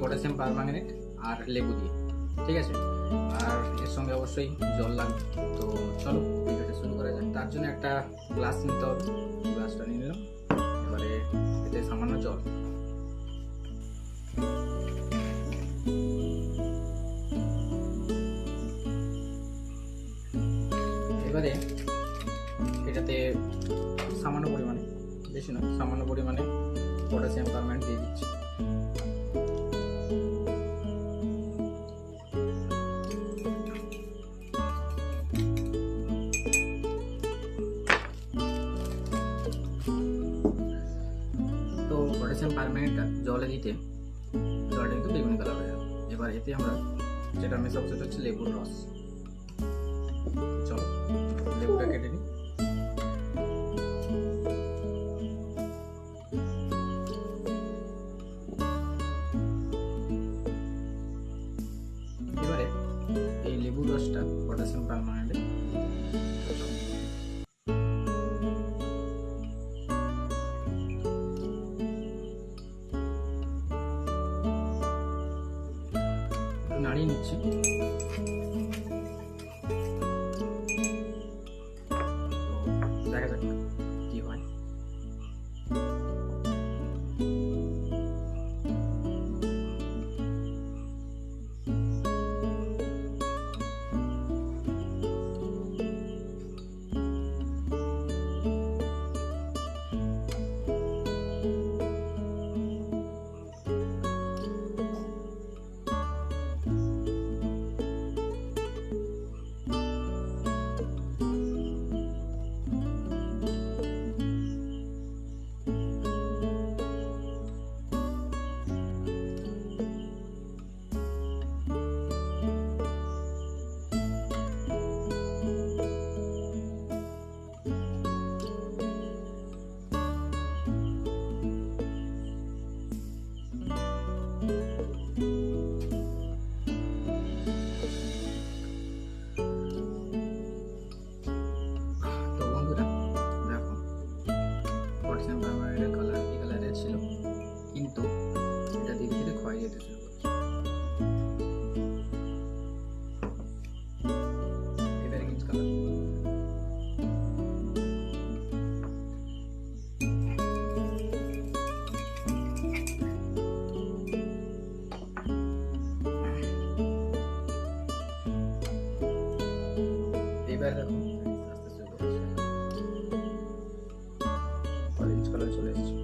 Potassium permanganate আর লেবু দিয়ে, ঠিক আছে। আর এর সঙ্গে অবশ্যই জল লাগবে। তো চলো ভিডিওটা শুরু করা যাক। তার জন্য একটা গ্লাস নিতে হবে, গ্লাসটা নিয়ে নিলাম। এবারে এতে সামান্য জল, এবারে এটাতে সামান্য পরিমাণে, বেশি নয়, সামান্য পরিমাণে পটাশিয়াম পারম্যাঙ্গানেট দিয়ে দিচ্ছি। তো পটাশিয়াম পারম্যাঙ্গানেটটা জলে দিতে জলটা কিন্তু বেগুনি কালার হয়ে যাবে। এবার এতে আমরা যেটা মেশাবো সেটা হচ্ছে লেবুর রস। চলো লেবুটা কেটে নিই। এবারে এই লেবুর রসটা পটাশিয়াম পারম্যাঙ্গানেটে নাড়িয়ে নিচ্ছি। দেখা যাক কি হয়। কালার কি কালারের ছিল, কিন্তু এটা ধীরে ধীরে ক্ষয় যেতে শুরু করছে। এবারে কিন্তু কালার এবার দেখো আস্তে আস্তে অরেঞ্জ কালার চলে এসেছে।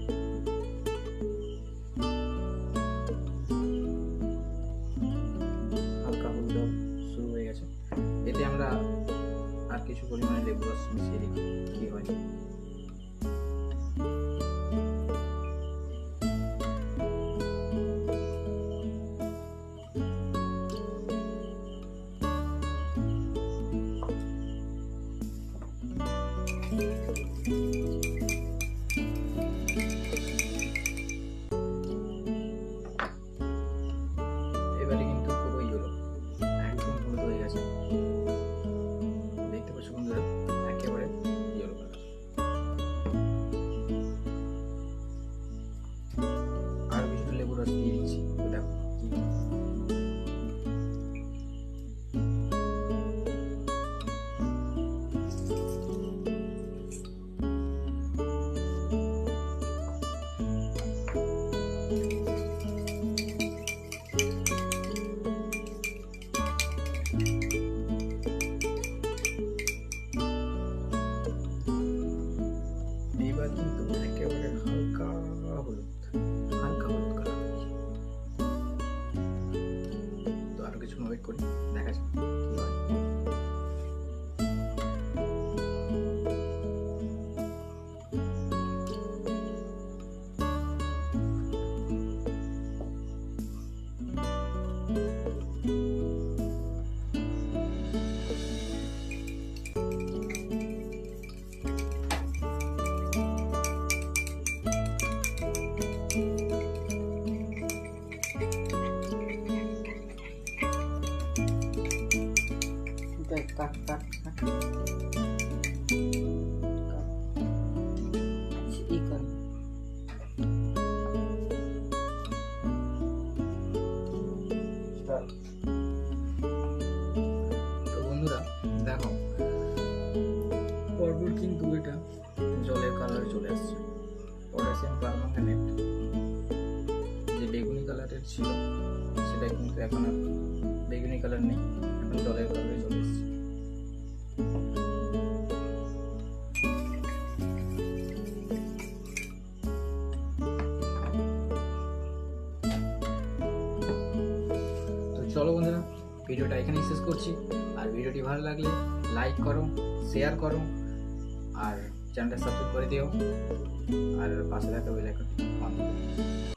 হালকা হলুদ শুরু হয়ে গেছে। এতে আমরা আর কিছু পরিমাণে লেবু রস মিশিয়ে দিই, কি হয়। এবারে কিন্তু পুরো ইয়েলো, একদম হলুদ হয়ে গেছে। দেখতে পাচ্ছ বন্ধুরা, একেবারে ইয়েলো কালার। আর কিছুটা লেবু রস দিয়ে দিচ্ছি, দেখো কি কিন্তু একেবারে হালকা হলুদ কালার। তো আরো কিছু ওয়েট করি, দেখা যাক কি হয়। কাট সেটা কিন্তু এখন আর বেগুনি কালার নেই, এখন জলের কালারে চলে এসেছে। তো চলো বন্ধুরা, ভিডিওটা এখানেই শেষ করছি। আর ভিডিওটি ভালো লাগলে লাইক করো, শেয়ার করো, আর চ্যানেলটা সাবস্ক্রাইব করে দিও, আর পাশে থাকা বেল আইকন অন করে দিও।